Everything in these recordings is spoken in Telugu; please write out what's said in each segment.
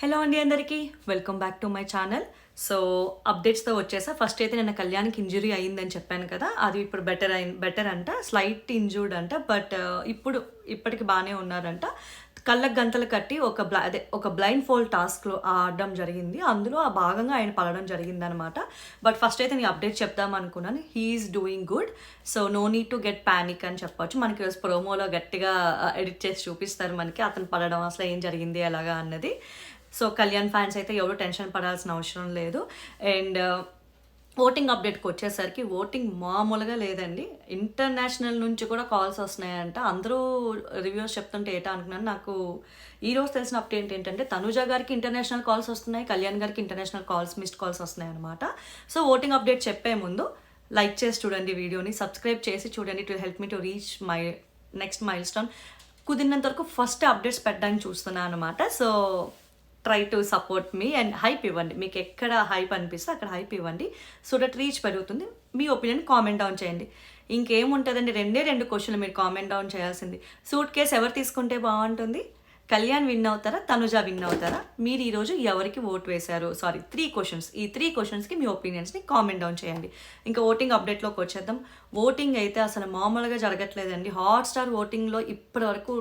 హలో అండి అందరికీ welcome back to my channel. So అప్డేట్స్తో వచ్చేసా. ఫస్ట్ అయితే నిన్న కళ్యాణ్కి ఇంజురీ అయ్యిందని చెప్పాను కదా, అది ఇప్పుడు బెటర్ అంట. స్లైట్ ఇంజూర్డ్ అంట, బట్ ఇప్పటికి బాగానే ఉన్నారంట. కళ్ళకు గంతలు కట్టి ఒక బ్లైండ్ ఫోల్డ్ టాస్క్లో ఆడడం జరిగింది. అందులో ఆ భాగంగా ఆయన పడడం జరిగిందనమాట. బట్ ఫస్ట్ అయితే నేను అప్డేట్ చెప్దాం అనుకున్నాను. He's doing good. So no need to get panic అని చెప్పొచ్చు. మనకి ఈరోజు ప్రోమోలో గట్టిగా ఎడిట్ చేసి చూపిస్తారు మనకి అతను పడడం, అసలు ఏం జరిగింది ఎలాగా అన్నది. సో కళ్యాణ్ ఫ్యాన్స్ అయితే ఎవరు టెన్షన్ పడాల్సిన అవసరం లేదు. అండ్ ఓటింగ్ అప్డేట్కి వచ్చేసరికి ఓటింగ్ మామూలుగా లేదండి. ఇంటర్నేషనల్ నుంచి కూడా కాల్స్ వస్తున్నాయంట. అందరూ రివ్యూస్ చెప్తుంటే ఏటా అనుకున్నాను. నాకు ఈరోజు తెలిసిన అప్డేట్ ఏంటంటే తనుజ గారికి ఇంటర్నేషనల్ కాల్స్ వస్తున్నాయి, కళ్యాణ్ గారికి ఇంటర్నేషనల్ కాల్స్, మిస్డ్ కాల్స్ వస్తున్నాయి అనమాట. సో ఓటింగ్ అప్డేట్ చెప్పే ముందు లైక్ చేసి చూడండి వీడియోని, సబ్స్క్రైబ్ చేసి చూడండి. It will help me to reach my next milestone. కుదిరినంత వరకు ఫస్ట్ అప్డేట్స్ పెట్టడానికి చూస్తున్నాను అనమాట. So try to support me and hype ఇవ్వండి. మీకు ఎక్కడ హైప్ అనిపిస్తే అక్కడ హైప్ ఇవ్వండి. సో దట్ రీచ్ పెరుగుతుంది. మీ ఒపీనియన్ కామెంట్ డౌన్ చేయండి. ఇంకేముంటుందండి, రెండు క్వశ్చన్లు మీరు కామెంట్ డౌన్ చేయాల్సింది. సూట్ కేస్ ఎవరు తీసుకుంటే బాగుంటుంది? కళ్యాణ్ విన్ అవుతారా, తనుజ విన్ అవుతారా? మీరు ఈరోజు ఎవరికి ఓట్ వేశారు? 3 క్వశ్చన్స్. ఈ 3 క్వశ్చన్స్కి మీ ఒపీనియన్స్ని కామెంట్ డౌన్ చేయండి. ఇంకా ఓటింగ్ అప్డేట్లోకి వచ్చేద్దాం. ఓటింగ్ అయితే అసలు మామూలుగా జరగట్లేదండి. హాట్స్టార్ ఓటింగ్లో ఇప్పటి వరకు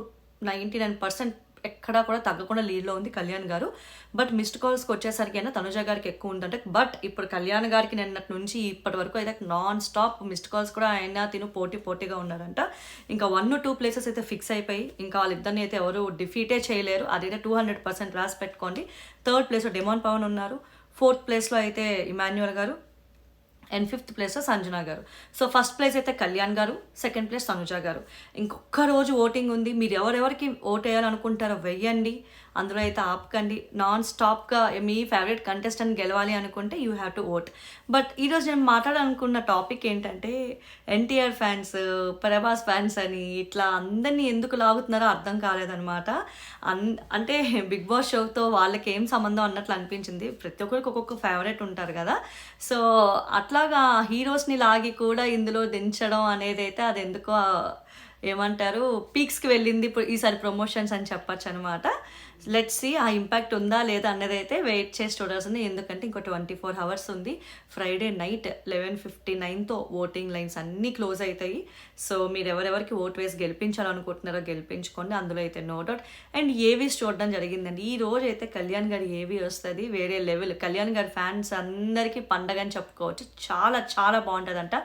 99% ఎక్కడా కూడా తగ్గకుండా లీడ్లో ఉంది కళ్యాణ్ గారు. బట్ మిస్డ్ కాల్స్కి వచ్చేసరికి అయినా తనుజ గారికి ఎక్కువ ఉందంటే, బట్ ఇప్పుడు కళ్యాణ్ గారికి నిన్నటి నుంచి ఇప్పటి వరకు అయితే నాన్ స్టాప్ మిస్డ్ కాల్స్ కూడా అయినా పోటీగా ఉన్నారంట. ఇంకా 1-2 ప్లేసెస్ అయితే ఫిక్స్ అయిపోయి, ఇంకా వాళ్ళిద్దరిని అయితే ఎవరు డిఫీటే చేయలేరు. అదైతే 200% రాసి పెట్టుకోండి. 3rd ప్లేస్లో డెమాన్ పవన్ ఉన్నారు. 4th ప్లేస్లో అయితే ఇమాన్యుయల్ గారు అండ్ 5th ప్లేస్లో సంజన గారు. సో ఫస్ట్ ప్లేస్ అయితే కళ్యాణ్ గారు, 2nd ప్లేస్ తనుజ గారు. ఇంకొక రోజు ఓటింగ్ ఉంది. మీరు ఎవరెవరికి ఓట్ వేయాలనుకుంటారో వెయ్యండి. అందులో అయితే ఆపకండి. నాన్ స్టాప్గా మీ ఫేవరెట్ కంటెస్టెంట్ గెలవాలి అనుకుంటే you have to vote. But ఈరోజు నేను మాట్లాడాలనుకున్న టాపిక్ ఏంటంటే, ఎన్టీఆర్ ఫ్యాన్స్, ప్రభాస్ ఫ్యాన్స్ అని ఇట్లా అందరినీ ఎందుకు లాగుతున్నారో అర్థం కాలేదనమాట. అంటే బిగ్ బాస్ షోతో వాళ్ళకి ఏం సంబంధం అన్నట్లు అనిపించింది. ప్రతి ఒక్కరికి ఒక్కొక్క ఫేవరెట్ ఉంటారు కదా. సో అట్లాగా హీరోస్ని లాగి కూడా ఇందులో దించడం అనేది అయితే అది ఎందుకో ఏమంటారు, పీక్స్కి వెళ్ళింది ఇప్పుడు ఈసారి ప్రమోషన్స్ అని చెప్పచ్చు అనమాట. లెట్స్ సీ ఆ ఇంపాక్ట్ ఉందా లేదా అన్నది అయితే వెయిట్ చేసి చూడాల్సింది. ఎందుకంటే ఇంకో 24 hours ఉంది. ఫ్రైడే నైట్ 11:59తో ఓటింగ్ లైన్స్ అన్నీ క్లోజ్ అవుతాయి. సో మీరు ఎవరెవరికి ఓట్ వేసి గెలిపించాలనుకుంటున్నారో గెలిపించుకోండి. అందులో అయితే నో డౌట్. అండ్ ఏవీస్ చూడడం జరిగిందండి. ఈ రోజు అయితే కళ్యాణ్ గారి ఏవీ వస్తుంది వేరే లెవెల్. కళ్యాణ్ గారి ఫ్యాన్స్ అందరికీ పండగ అని చెప్పుకోవచ్చు. చాలా చాలా బాగుంటుందంట.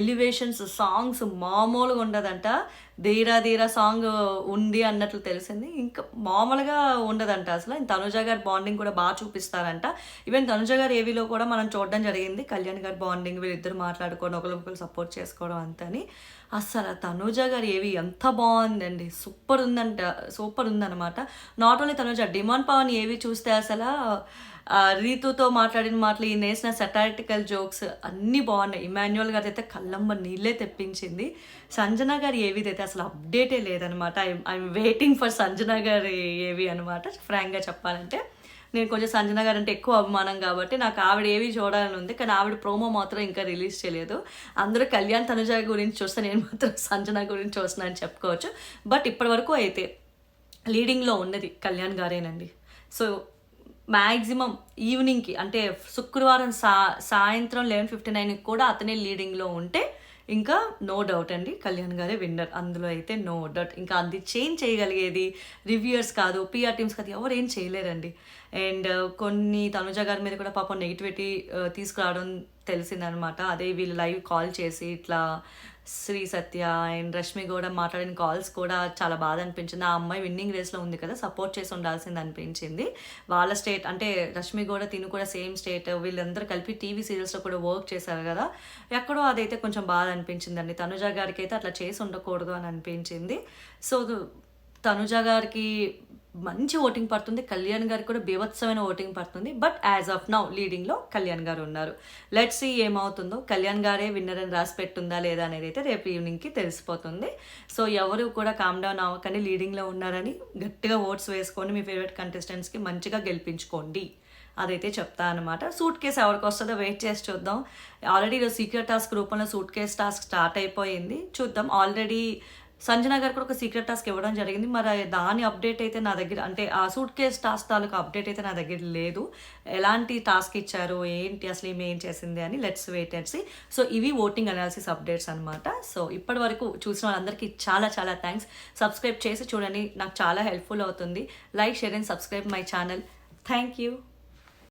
ఎలివేషన్స్, సాంగ్స్ మామూలుగా ఉండదంట. ధీరా సాంగ్ ఉంది అన్నట్లు తెలిసింది. ఇంకా మామూలుగా ఉండదంట అసలు. తనుజ గారి బాండింగ్ కూడా బాగా చూపిస్తారంట. ఈవెన్ తనుజ గారి ఏవీలో కూడా మనం చూడడం జరిగింది. కళ్యాణ్ గారి బాండింగ్, వీళ్ళిద్దరు మాట్లాడుకోవడం, ఒకరికొకరు సపోర్ట్ చేసుకోవడం అంతని. అసలు తనుజ గారి ఏవి ఎంత బాగుందండి. సూపర్ ఉందన్నమాట. Not only Tanuja, demon Pavan ఏవి చూస్తే అసలు రీతుతో మాట్లాడిన మాటలు, ఈ నేసిన సెటారిటికల్ జోక్స్ అన్నీ బాగున్నాయి. ఇమాన్యుయల్ గారి అయితే కళ్ళమ్మ నీళ్ళే తెప్పించింది. సంజన గారి ఏవిది అయితే అసలు అప్డేటే లేదనమాట. ఐఎమ్ వెయిటింగ్ ఫర్ సంజన గారి ఏవి అనమాట. ఫ్రాంక్గా చెప్పాలంటే నేను కొంచెం సంజన గారు అంటే ఎక్కువ అభిమానం కాబట్టి నాకు ఆవిడ ఏవి చూడాలని ఉంది. కానీ ఆవిడ ప్రోమో మాత్రం ఇంకా రిలీజ్ చేయలేదు. అందరూ కళ్యాణ్ తనుజ గురించి చూస్తే నేను మాత్రం సంజన గురించి చూస్తున్నా అని చెప్పుకోవచ్చు. బట్ ఇప్పటి వరకు అయితే లీడింగ్లో ఉన్నది కళ్యాణ్ గారేనండి. సో మ్యాక్సిమం ఈవినింగ్కి అంటే శుక్రవారం సాయంత్రం 11:59కి కూడా అతనే లీడింగ్లో ఉంటే ఇంకా నో డౌట్ అండి కళ్యాణ్ గారే విన్నర్. అందులో అయితే నో డౌట్. ఇంకా అది చేంజ్ చేయగలిగేది రివ్యూయర్స్ కాదు, పిఆర్ టీమ్స్ కాదు, ఎవరు ఏం చేయలేరండి. అండ్ కొన్ని తనుజ గారి మీద కూడా పాపం నెగిటివిటీ తీసుకురావడం తెలిసిందనమాట. అదే వీళ్ళు లైవ్ కాల్ చేసి ఇట్లా శ్రీ సత్య అండ్ రష్మి కూడా మాట్లాడిన కాల్స్ కూడా చాలా బాధ అనిపించింది. ఆ అమ్మాయి విన్నింగ్ రేస్లో ఉంది కదా, సపోర్ట్ చేసి ఉండాల్సింది అనిపించింది. వాళ్ళ స్టేట్ అంటే రష్మి కూడా తిను కూడా సేమ్ స్టేట్, వీళ్ళందరూ కలిపి టీవీ సీరియల్స్లో కూడా వర్క్ చేశారు కదా. ఎక్కడో అదైతే కొంచెం బాధ అనిపించిందండి. తనుజ గారికి అయితే అట్లా చేసి ఉండకూడదు అని అనిపించింది. సో తనుజ గారికి మంచి ఓటింగ్ పడుతుంది, కళ్యాణ్ గారికి కూడా బీభత్సమైన ఓటింగ్ పడుతుంది. బట్ యాజ్ ఆఫ్ నౌ లీడింగ్లో కళ్యాణ్ గారు ఉన్నారు. లెట్స్ సీ ఏమవుతుందో. కళ్యాణ్ గారే విన్నర్ అని రాసి పెట్టుందా లేదా అనేది అయితే రేపు ఈవినింగ్కి తెలిసిపోతుంది. సో ఎవరు కూడా కామ్ డౌన్ అవ్వకండి. లీడింగ్లో ఉన్నారని గట్టిగా ఓట్స్ వేసుకొని మీ ఫేవరెట్ కంటెస్టెంట్స్కి మంచిగా గెలిపించుకోండి. అదైతే చెప్తా అనమాట. సూట్ కేస్ ఎవరికి వస్తుందో వెయిట్ చేసి చూద్దాం. ఆల్రెడీ సీక్రెట్ టాస్క్ రూపంలో సూట్ కేస్ టాస్క్ స్టార్ట్ అయిపోయింది. చూద్దాం. ఆల్రెడీ సంజన గారు కూడా ఒక సీక్రెట్ టాస్క్ ఇవ్వడం జరిగింది. మరి దాని అప్డేట్ అయితే నా దగ్గర, అంటే ఆ సూట్ కేస్ టాస్క్ తాలూకు అప్డేట్ అయితే నా దగ్గర లేదు. ఎలాంటి టాస్క్ ఇచ్చారు, ఏంటి అసలు ఈమె ఏం చేసింది అని let's wait and see. So ఇవి ఓటింగ్ అనాలిసిస్ అప్డేట్స్ అనమాట. సో ఇప్పటి వరకు చూసిన వాళ్ళందరికీ చాలా చాలా థ్యాంక్స్. సబ్స్క్రైబ్ చేసి చూడండి, నాకు చాలా హెల్ప్ఫుల్ అవుతుంది. Like, share and subscribe my channel. Thank you.